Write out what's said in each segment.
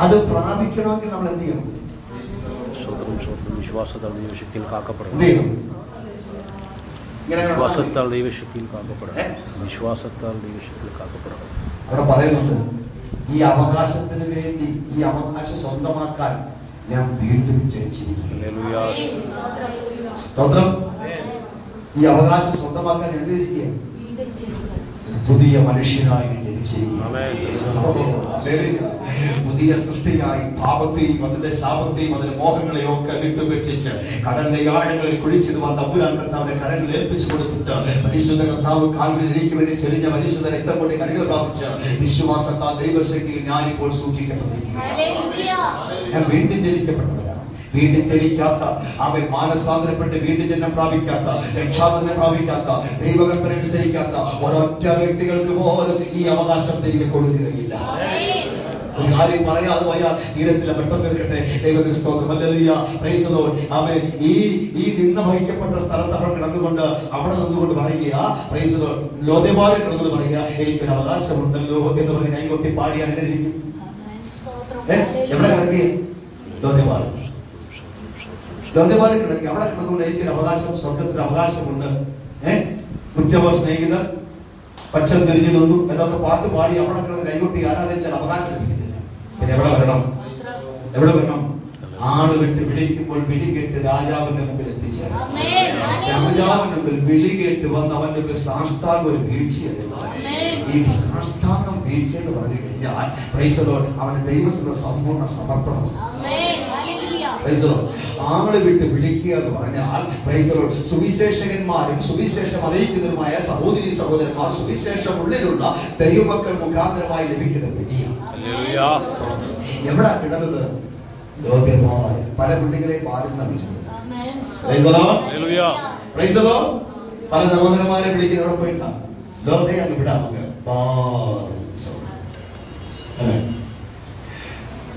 അത് പ്രാപിക്കണമെങ്കിൽ നമ്മൾ എന്ത് ചെയ്യണം? വിശ്വാസത്താൽ ദൈവശക്തിയിൽ കാക്കപ്പെടണം. എന്ത് ചെയ്യണം? വിശ്വാസത്താൽ ദൈവശക്തിയിൽ കാക്കപ്പെടണം. വിശ്വാസത്താൽ ദൈവശക്തിയിൽ കാക്കപ്പെടണം. അവിടെ പറയുന്നുണ്ട്, ഈ അവകാശത്തിന് വേണ്ടി, ഈ അവകാശം സ്വന്തമാക്കാൻ ഞാൻ വീണ്ടും ജനിച്ചിരിക്കുന്നു. സ്തോത്രം. ഈ അവകാശം സ്വന്തമാക്കാൻ എഴുതിയിരിക്കുക, പുതിയ മനുഷ്യനായി ജനിച്ചിരിക്കുന്നു. പുതിയ സൃഷ്ടിയായി പാപത്തെയും അതിന്റെ ശാപത്തെയും അതിന്റെ മോഹങ്ങളെയും ഒക്കെ വിട്ടുപേക്ഷിച്ച് കടലിലെ ആഴങ്ങളിൽ കുഴിച്ചിടുവാൻ തമ്പുരാൻ കർത്താവിന്റെ കരങ്ങളിൽ ഏൽപ്പിച്ചു കൊടുത്തിട്ട് പരിശുദ്ധ കർത്താവ് കാൽകളിൽ എനിക്ക് വേണ്ടി ചെറിഞ്ഞ പരിശുദ്ധ രക്തം കൊണ്ട് കരുകൾ പ്രാപിച്ച് വിശ്വാസത്താൽ ദൈവശക്തിയിൽ ഞാനിപ്പോൾ സൂക്ഷിക്കപ്പെട്ടിരിക്കുന്നു. ഞാൻ വീണ്ടും ജനിക്കപ്പെട്ടവരാണ്. വീണ്ടും ജനിക്കാത്ത, അവൻ മാനസാന്തരപ്പെട്ട് വീണ്ടും ജന്മം പ്രാപിക്കാത്ത, രക്ഷാബന്ധം പ്രാപിക്കാത്ത, ദൈവകൽപ്പന അനുസരിക്കാത്ത ഒരൊറ്റ വ്യക്തികൾക്ക് പോലും ഈ അവകാശം തിരികെ കൊടുക്കുകയില്ല. ഒരു കാര്യം പറയാതെ പോയാൽ തീരത്തില്ല, പെട്ടെന്ന് നിൽക്കട്ടെ. ദൈവത്തിന് സ്തോത്രം. Hallelujah, praise the Lord. അവൻ ഈ നിന്ന വഹിക്കപ്പെട്ട സ്ഥലത്ത് അവൻ കിടന്നുകൊണ്ട് അവിടെ നിന്നുകൊണ്ട് പറയുക, പ്രൈസ് ദി ലോർഡ്, ലോദേവാരിൽ കിടന്നുകൊണ്ട് പറയുക, എനിക്കൊരു അവകാശമുണ്ടല്ലോ എന്ന് പറഞ്ഞ് കൈകൊട്ടി പാടിയാൽ എങ്ങനെ ഇരിക്കും? എവിടെ കിടക്കുക? ലോദേവാരിൽ. ലോദേവാരിൽ കിടക്കുക. അവിടെ കിടന്നുകൊണ്ട് എനിക്കൊരു അവകാശം, സ്വർഗത്തിന് അവകാശമുണ്ട്. ഉറ്റവർ, സ്നേഹിതർ, പക്ഷം തിരിഞ്ഞു തന്നു എന്നൊക്കെ പാട്ട് പാടി അവിടെ കിടന്ന് കൈകൊട്ടി ആരാധിച്ചാൽ അവകാശം ലഭിക്കത്തില്ല. പിന്നെ എവിടെ വരണം? എവിടെ വരണം? ആള് വിട്ട് വിളിക്കുമ്പോൾ വിളി കേട്ട് രാജാവിന്റെ മുമ്പിൽ എത്തിച്ചേരണം. രാജാവിന്റെ മുമ്പിൽ വിളി കേട്ട് വന്ന് അവന്റെ മുമ്പിൽ സാഷ്ടാംഗ ഒരു വീഴ്ചയായിരുന്നു. ഈ സാഷ്ടാംഗം വീഴ്ച എന്ന് പറഞ്ഞു കഴിഞ്ഞാൽ പ്രൈസ് ദി ലോർഡ്, അവന്റെ ദൈവത്തിന്റെ സമ്പൂർണ്ണ സമർപ്പണമാണ്. ആളെ വിട്ട് വിളിക്കുക എന്ന് പറഞ്ഞാൽ പ്രൈസ് ദി ലോർഡ്, സുവിശേഷകന്മാരും സുവിശേഷം അറിയിക്കുന്നവരുമായ സഹോദരി സഹോദരന്മാർ, സുവിശേഷം ഉള്ളിലുള്ള ദൈവമക്കൾ മുഖാന്തരമായി ലഭിക്കുന്ന വിളിയാണ്. എവിടെ കിടന്നത്? ലോകമാര്. പല പുള്ളികളെ പാലിൽ നമിച്ചു. പല സഹോദരന്മാരെ വിളിക്കുന്ന എവിടെ പോയിട്ടാ? ലോകത്തെ അങ്ങ് വിടാം. നമുക്ക്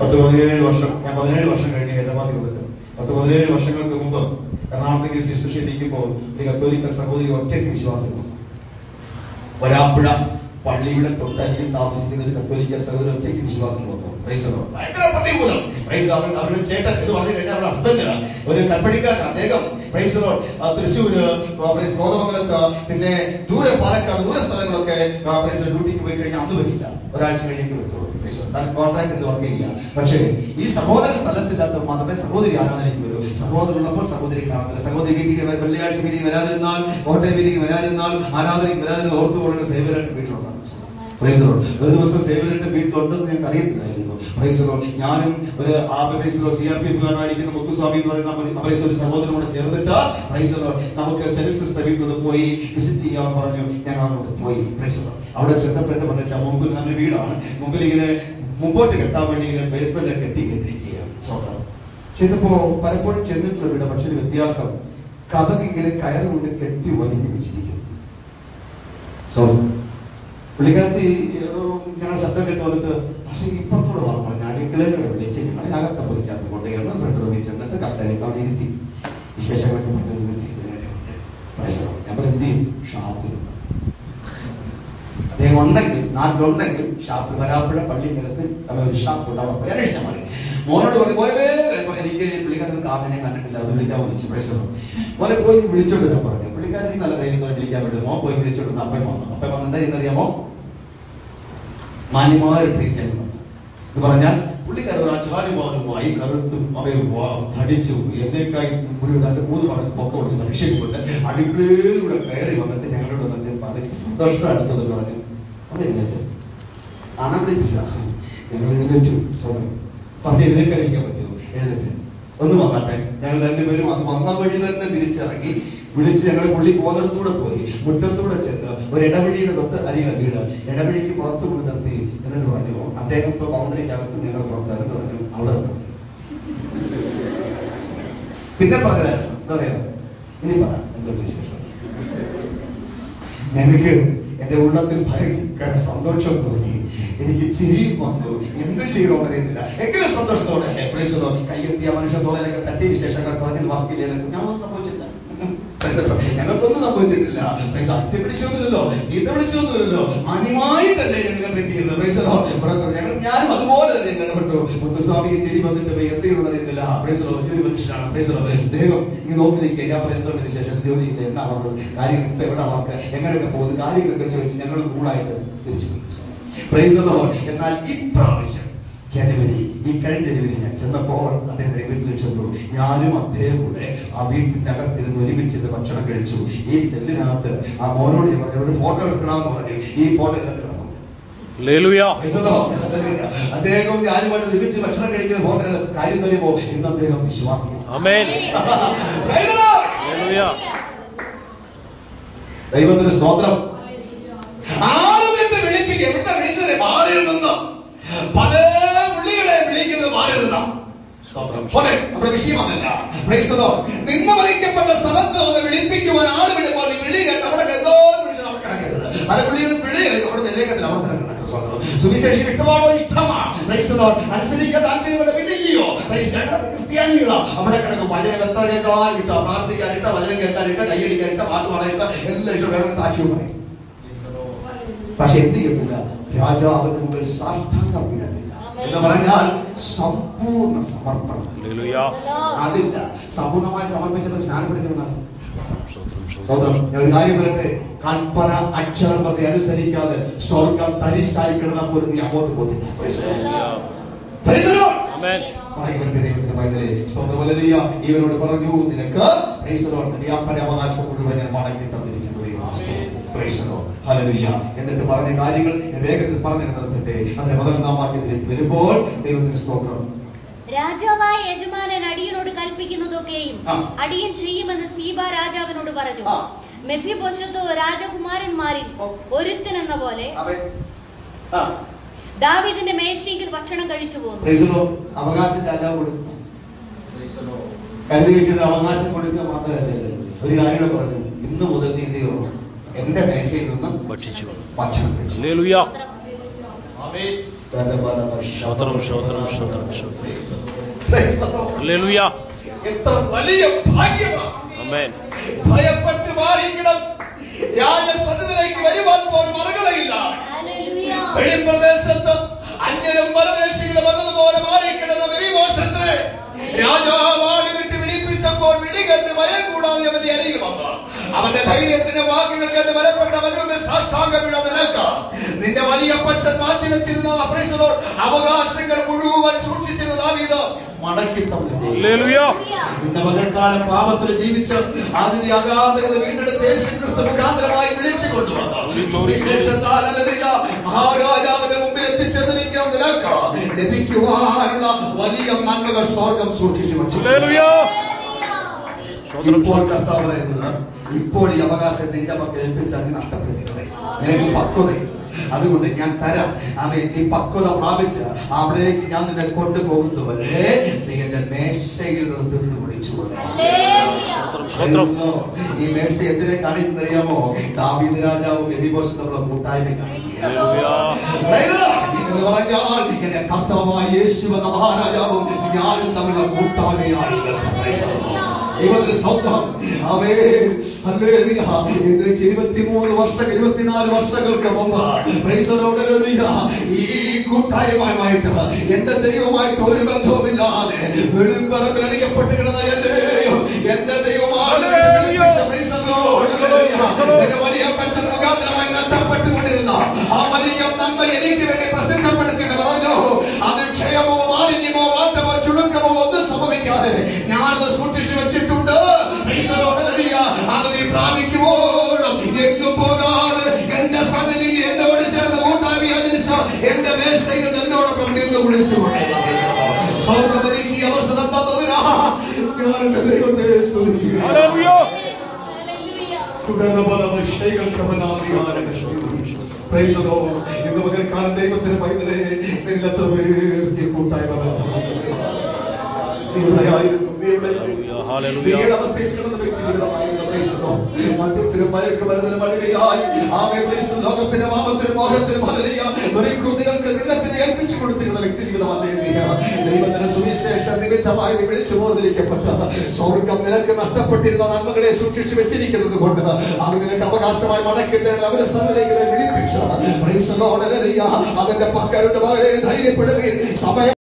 10-17 വർഷം, ഞാൻ 17 വർഷം കഴിഞ്ഞ് ഹൈദരാബാദിൽ വന്നിട്ട് 10-17 വർഷങ്ങൾക്ക് മുമ്പ് എറണാകുളത്തേക്ക് ശുശ്രൂഷയിക്കുമ്പോൾ ഒരു കത്തോലിക്ക സഹോദരി ഒറ്റയ്ക്ക് വിശ്വാസം വന്നു. വരാപ്പുഴ പള്ളിയുടെ തൊട്ടരികിൽ താമസിക്കുന്ന ഒരു കത്തോലിക്ക സഹോദരി ഒറ്റയ്ക്ക് വിശ്വാസം വന്നു. ഭയങ്കര പ്രതികൂലം. അവരുടെ ചേട്ടൻ എന്ന് പറഞ്ഞു കഴിഞ്ഞാൽ അവരുടെ ഹസ്ബൻഡ് ഒരു കൽപ്പണിക്കാരൻ. അദ്ദേഹം തൃശ്ശൂര്, കോതമംഗലത്ത്, പിന്നെ ദൂരെ പാലക്കാട്, ദൂര സ്ഥലങ്ങളൊക്കെ ഡ്യൂട്ടിക്ക് പോയി കഴിഞ്ഞാൽ അന്ന് വരില്ല, ഒരാഴ്ച കഴിഞ്ഞേക്ക് വരത്തുള്ളൂ. കോൺട്രാക്ട് എന്ന് വർക്ക് ചെയ്യുക. പക്ഷേ ഈ സഹോദര സ്ഥലത്തില്ലാത്ത മാത്രമേ സഹോദരി ആരാധനയ്ക്ക് വരൂ. സഹോദരൻ ഉള്ളപ്പോൾ സഹോദരി കാണത്തില്ല. സഹോദരി വീട്ടിൽ വെള്ളിയാഴ്ച വീട്ടിൽ വരാതിരുന്നാൽ, കോട്ടയം വീട്ടിൽ വരാതിരുന്നാൽ, ആരാധനയ്ക്ക് വരാതിരുന്ന ഓർത്തുകൊള്ളുന്ന സേവരായിട്ട് വീട്ടിലുണ്ടാകും. ഒരു ദിവസം സേവരന്റെ വീട്ടിലുണ്ടെന്ന് ഞങ്ങൾക്ക് അറിയത്തില്ലായിരുന്നു. ഞാനും ഒരു CRPF-കാരനായിരിക്കുന്ന മുത്തുസ്വാമി എന്ന് പറയുന്ന ഒരു സഹോദരനോട് ചേർന്നിട്ട് നമുക്ക് സെലിൻ സിസ്റ്റർ വീട്ടിൽ പോയി വിസിറ്റ് ചെയ്യാൻ പറഞ്ഞു. ഞങ്ങൾ അങ്ങോട്ട് പോയി. അവിടെ ചെന്നപ്പോൾ എന്നെ പറഞ്ഞ മുമ്പിൽ നമ്മുടെ വീടാണ്, മുമ്പിൽ ഇങ്ങനെ മുമ്പോട്ട് കെട്ടാൻ വേണ്ടി ഇങ്ങനെ ബേസ്മെന്റ് കെട്ടിയിരിക്കുകയാണ്. ചെന്നപ്പോ പലപ്പോഴും ചെന്നിട്ടുള്ള വീട്, പക്ഷെ ഒരു വ്യത്യാസം, കഥക് ഇങ്ങനെ കയറുകൊണ്ട് കെട്ടി വലിഞ്ഞു വെച്ചിരിക്കും. പുള്ളിക്കാരത്തി ഞങ്ങൾ ശബ്ദം കേട്ട് വന്നിട്ട് പക്ഷേ ഇപ്പുറത്തോട് വാ പറഞ്ഞു, അടുക്കളയിലൂടെ വിളിച്ച് ഞങ്ങളെ അകത്തെ പൊറിക്കകത്ത് കൊണ്ടുവന്ന് ഫ്രണ്ട് റൂമിൽ ചെന്നിട്ട് കസ്റ്റഡിയിൽ അവിടെ ഇരുത്തി വിശേഷങ്ങളൊക്കെ പറഞ്ഞു ചെയ്തതിനായിട്ടുണ്ട്. ഞാൻ പറഞ്ഞു എന്ത് ചെയ്യും? ഷാപ്പിലുണ്ട്. അദ്ദേഹം ഉണ്ടെങ്കിൽ, നാട്ടിലുണ്ടെങ്കിൽ ഷാപ്പിൽ വരാപ്പുഴ പള്ളിക്കടുത്ത് ഒരു ഷാപ്പുണ്ട്, അവിടെ പോയി അന്വേഷിച്ചാൽ മതി. മോനോട് പറഞ്ഞു പോയേ, എനിക്ക് പുള്ളിക്കാരൻ കാണാൻ കണ്ടിട്ടില്ല, അത് വിളിക്കാൻ വിളിച്ചു. മോനെ പോയി വിളിച്ചോണ്ട് ഞാൻ പറഞ്ഞു. പുള്ളിക്കാരത്തി നല്ല ധൈര്യം വിളിക്കാൻ വേണ്ടി മോൻ പോയി വിളിച്ചോണ്ട് അപ്പം വന്നു. അപ്പം വന്നിട്ട് എന്നറിയാമോ? മാന്യമായ ട്രീറ്റ് ചെയ്യുന്നു എന്ന് പറഞ്ഞാൽ പുള്ളിക്കാരൻ ഒരു ആചാര്യമാനുമായി കറുത്തും അവയും തടിച്ചു എന്നേക്കായി ഒരു 2-3 മടങ്ങ് പൊക്കമുണ്ട് മനുഷ്യനുകൊണ്ട് അടുക്കളയിലൂടെ കയറി വന്നിട്ട് ഞങ്ങളോട് വന്നിട്ട് പറഞ്ഞ് സന്തോഷം അടുത്തത് പറഞ്ഞു. അത് എഴുന്നേറ്റ് അണ വിളിപ്പിച്ച ഞങ്ങൾ എഴുന്നേറ്റു. സോദരൻ പറഞ്ഞ് എഴുന്നേക്കാതിരിക്കാൻ പറ്റുമോ? എഴുന്നേറ്റ് ഒന്ന് വന്നാട്ടെ. ഞങ്ങൾ രണ്ടുപേരും അത് വന്ന വഴി തന്നെ തിരിച്ചിറങ്ങി വിളിച്ച് ഞങ്ങൾ പുള്ളി പോകുന്നിടത്തൂടെ പോയി മുറ്റത്തൂടെ ചെന്ന് ഒരു ഇടവഴിയുടെ തൊട്ട് അരികിലെ വീട്, ഇടവഴിക്ക് പുറത്തു കൊണ്ട് നിർത്തി. എന്നിട്ട് പറഞ്ഞു അദ്ദേഹം ഇപ്പൊ ബൗണ്ടറിക്കകത്ത് ഞങ്ങൾ പുറത്തായിരുന്നു പറഞ്ഞു. അവിടെ നിർത്തി. പിന്നെ പറഞ്ഞ രസം എന്താ പറയാ? ഇനി പറ എന്തൊക്കെ വിശേഷം? ഞങ്ങൾക്ക് എന്റെ ഉള്ളത്തിൽ ഭയങ്കര സന്തോഷം തോന്നി, എനിക്ക് ചിരിയും വന്നു. എന്ത് ചെയ്യണമെന്ന് അറിയുന്നില്ല. എങ്കിലും സന്തോഷത്തോടെ കയ്യെത്തിയ മനുഷ്യത്തോളൊക്കെ തട്ടി വിശേഷങ്ങൾ പറഞ്ഞത് വാക്കില്ലേ. ഞാൻ ഒന്നും സംഭവിച്ചില്ല. ഞങ്ങൾക്കൊന്നും സംഭവിച്ചിട്ടില്ല. അടിച്ചു പിടിച്ചൊന്നുമില്ലല്ലോ, ചീത്ത വിളിച്ചൊന്നുമില്ലല്ലോ, മാന്യമായിട്ടല്ലേ ഞങ്ങൾ ട്രീറ്റ് ചെയ്യുന്നത്. ഞാനും അതുപോലെ തന്നെ ഇടപെട്ടു. മുത്തുസ്വാമി ചിരി വന്നിട്ട് പോയി എന്തെങ്കിലും അറിയത്തില്ല. ഒരു മനുഷ്യനാണ്. അദ്ദേഹം ഈ നോക്കി നിൽക്കുക. ഞാൻ പറയാം എന്തോ ഇതിന് ശേഷം ജോലിയില്ല, എന്നാ വന്നത്, കാര്യങ്ങൾ ഇപ്പൊ എവിടെ വർക്ക്, എങ്ങനെയൊക്കെ പോകുന്നത്, കാര്യങ്ങളൊക്കെ ചോദിച്ച് ഞങ്ങൾ കൂളായിട്ട് തിരിച്ചു പോയി. എന്നാൽ ഇപ്രാവശ്യം ജനുവരി, ഈ കഴിഞ്ഞ ജനുവരി ഞാൻ ചെന്നപ്പോൾ അദ്ദേഹത്തിന്റെ വീട്ടിൽ ചെന്നു. ഞാനും അദ്ദേഹം കൂടെ ആ വീട്ടിന്റെ അകത്തിരുന്ന് ഒരുമിച്ചിട്ട് ഭക്ഷണം കഴിച്ചു. ഈ സെല്ലിനകത്ത് ആ മോനോട് ഞാൻ പറഞ്ഞു ഒരു ഫോട്ടോ എടുക്കണമെന്ന് പറഞ്ഞു. ഈ ഫോട്ടോ കിടക്കുന്നു. അദ്ദേഹവും ഞാനുമായിട്ട് ഒരുമിച്ച് ഭക്ഷണം കഴിക്കുന്ന ഫോട്ടോ കാര്യം തരുമ്പോ ഇന്ന് അദ്ദേഹം വിശ്വാസിയാണ്. ദൈവത്തിന് സ്തോത്രം. ആളുകളുടെ വിളിപ്പിക്കുക എവിടെ വിളിച്ചത്? മാറിൽ നിന്ന് പല പുള്ളികളെ വിളിക്കുന്നത് മാറിൽ നിന്നാണ്. നമ്മുടെ വിഷയം അതല്ല. നിന്ന് വഹിക്കപ്പെട്ട സ്ഥലത്ത് ഒന്ന് വിളിപ്പിക്കുവാൻ ആള് വിടുമ്പോൾ വിളി കേട്ട് അവിടെ എന്തോ അവിടെ കിടക്കരുത്. പല പുള്ളികളും വിളി അവിടെ നിലയത്തിൽ അവിടെ തന്നെ കിടക്കുന്നത്. സുവിശേഷം ഇഷ്ടമാണോ? ഇഷ്ടമാണ്. അനുസരിക്കാൻ താല്പര്യമുള്ള വിളിയോ? ക്രിസ്ത്യാനികളോ? അവിടെ കിടക്കും. വചനം എത്ര കേൾക്കാൻ കിട്ടുക, പ്രാർത്ഥിക്കാനിട്ട, വചനം കേൾക്കാനിട്ട, കൈയടിക്കാനിട്ട, പാട്ട് പാടാനിട്ട, എല്ലാം ഇഷ്ടം വേണമെങ്കിൽ സാക്ഷ്യവും പറയും. പക്ഷെ എന്ത് ചെയ്യുന്നില്ല? രാജാവിന്റെ മുമ്പിൽ സാഷ്ടാംഗം വീഴത്തില്ല എന്ന് പറഞ്ഞാൽ സമ്പൂർണ്ണ സമർപ്പണം അതില്ല. സമ്പൂർണ്ണമായി സമർപ്പിച്ചപ്പോൾ സ്നാനം പഠിക്കുന്നതാണ്. ഞാൻ ഒരു കാര്യം പറയട്ടെ, കൽപ്പന അക്ഷരം പ്രതി അനുസരിക്കാതെ സ്വർഗം തരിശായി കിടന്ന പോലും നീ അങ്ങോട്ട് പോകില്ല. ഇവനോട് പറഞ്ഞു, നിനക്ക് അപ്പന്റെ അവകാശം മുഴുവൻ ഞാൻ മടക്കി തന്നിരിക്കുന്നു. എന്നിട്ട് പറഞ്ഞ കാര്യങ്ങൾ വേഗത്തിൽ പറഞ്ഞു നിർത്തട്ടെ. അതിന്റെ 11-ാം വാക്യത്തിലേക്ക് വരുമ്പോൾ ദൈവത്തിന് സ്തോത്രം. രാജാവായ യജമാനൻ അടിയനോട് കൽപ്പിക്കുന്നതൊക്കെയും അടിയൻ ചെയ്യുമെന്ന് സീബ രാജാവിനോട് പറഞ്ഞു. മെഫിബോശത്ത് രാജകുമാരന്മാരിൽ ഒരുത്തൻ എന്ന പോലെ ദാവീദിന്റെ മേശയിൽ ഭക്ഷണം കഴിച്ചു പോകുന്നു. അവകാശം രാജാവ് കൊടുത്തു. കരുതി വെച്ചത് അവകാശം കൊടുക്കുക മാത്രമല്ല, ഒരു കാര്യം പറഞ്ഞു, ഇന്ന് മുതൽ നീ എന്ത് ചെയ്യണം? എന്റെ മേശയിൽ നിന്നും ഭക്ഷിച്ചു ഭക്ഷണം കഴിച്ചു. എത്ര വലിയ ഭാഗ്യമാണ്. ഭയപ്പെട്ട് മാറിയിടം രാജസന്നിധിയിലേക്ക് വരുവാൻ പോലും മറുകളയില്ല. വെളിപ്രദേശത്ത് അന്യരും പരദേശികളും വന്നതുപോലെ മാറിക്കിടന്ന മെഫിബോശത്ത് രാജാവാണ് വിട്ട് വിളിപ്പിച്ചപ്പോൾ വിളി കണ്ട് ഭയം കൂടാതെ അവന്റെ അരികിൽ വന്നു. അവന്റെ ധൈര്യത്തിന്റെ വാക്കുകൾ കണ്ട് ബലപ്പെട്ട അവന്റെ സാഷ്ടാംഗം വീണ നിനക്ക് നിന്റെ വലിയ അപ്പച്ചൻ മാറ്റിവെച്ചിരുന്ന അവകാശങ്ങൾ മുഴുവൻ സൂക്ഷിച്ചിരുന്ന ദാവീദ് മടക്കി തന്നു. നിന്റെ മകൾക്കാലം പാപത്തിൽ ജീവിച്ച് അതിന്റെ അഗാധത വീണ്ടെടുത്ത് യേശുക്രിസ്തു മുഖാന്തരമായി വിളിച്ചു കൊണ്ടുവന്നു. സുവിശേഷത്താൽ മഹാരാജാവിന്റെ മുമ്പിൽ എത്തിച്ചേർന്നിരിക്കുന്ന നിനക്ക് ലഭിക്കുവാനുള്ള വലിയ നന്മകൾ സ്വർഗം സൂക്ഷിച്ചു വെച്ചു. ഇപ്പോൾ കർത്താവ് പറയുന്നത്, ഇപ്പോൾ ഈ അവകാശം നിന്റെ മക്കൾ ഏൽപ്പിച്ചാൽ നീ നഷ്ടപ്പെടുത്തിക്കളെ. നിനക്ക് പക്വതയില്ല, അതുകൊണ്ട് ഞാൻ തരാം. നീ പക്വത പ്രാപിച്ച് അവിടേക്ക് ഞാൻ നിന്നെ കൊണ്ടുപോകുന്നവരെ നീ എന്റെ മേശയിൽ നിന്ന് തിന്നു കുടിച്ചു. ഈ മേശ എന്തിനെ കാണിക്കുന്നറിയാമോ? ദാവീദ് രാജാവും മെഫിബോശത്തും തമ്മിലുള്ള കൂട്ടായ്മ കാണിക്കുന്നു എന്ന് പറഞ്ഞാൽ എന്റെ കർത്താവായ യേശു എന്ന മഹാരാജാവും ഞാനും തമ്മിലുള്ള കൂട്ടായ്മയാണ്. ദൈവത്തിന്റെ സ്തോത്രം. 23 വർഷം 24 വർഷങ്ങൾക്ക് മുമ്പ് ഈ കൂട്ടായ്മയുമായിട്ട് എന്റെ ദൈവമായിട്ട് ഒരു ബന്ധവുമില്ലാതെ വെളിമ്പറമ്പിൽ അറിയപ്പെട്ട് കിടന്ന എന്റെ ദൈവമാണ് എന്റെ വലിയ അപ്പച്ചൻ മുഖാന്തരമായി നഷ്ടപ്പെട്ടുകൊണ്ടിരുന്ന ആ വലിയ നന്മ എനിക്ക് വേണ്ടി പ്രസിദ്ധപ്പെടുത്തിയിട്ട് പറഞ്ഞു, അത് ക്ഷയമോ മാലിന്യമോ മാറ്റമോ ചുളുക്കമോ ഒന്നും സംഭവിക്കാതെ ഞാനത് സൂക്ഷിച്ചു വെച്ചിട്ടുണ്ട്. അത് നീ പ്രാപിക്കുമ്പോഴും എങ്ങും പോകാതെ എന്റെ സന്നിധി എന്നോട് ചേർന്ന് കൂട്ടായ്മ ആചരിച്ച എന്റെ മേശയിൽ എന്നോടൊപ്പം നിന്ന് വിളിച്ചുകൊണ്ടേ സ്വർഗ്ഗത്തിലേക്ക് ഈ അവസരം തന്നതിനാ ഞാൻ എന്റെ ദൈവത്തെ സ്തുതിക്കുകയാണ്. ഇന്ന് പകൽക്കാലം ദൈവത്തിന് പൈതലേ നിന്നിൽ എത്ര പേർ കൂട്ടായ്മ ബന്ധമുണ്ട്. അവസ്ഥയിൽ കിടന്ന വ്യക്തി മദ്യത്തിനും മയക്കുമരുന്നിനും അടിമയായി ലോകത്തിന്റെ മാമത്തിനും മോഹത്തിനും കുട്ടികൾക്ക് നിന്നത്തിന് ഏൽപ്പിച്ചു കൊടുത്തിരുന്ന വ്യക്തി ജീവിതമല്ലേ. ദൈവത്തിന്റെ സുവിശേഷം സുവിശേഷ നിമിത്തമായി നീ വിളിച്ചു പോന്നിരിക്കപ്പെട്ട സ്വർഗം നിനക്ക് നഷ്ടപ്പെട്ടിരുന്ന നന്മകളെ സൂക്ഷിച്ചു വെച്ചിരിക്കുന്നത് കൊണ്ട് അത് നിനക്ക് അവകാശമായി മടക്കി തേടി അവരെ സന്നിധിയിലേക്ക് വിളിപ്പിച്ചു. അവന്റെ പക്കരുടെ ധൈര്യപ്പെടുകയും സമയം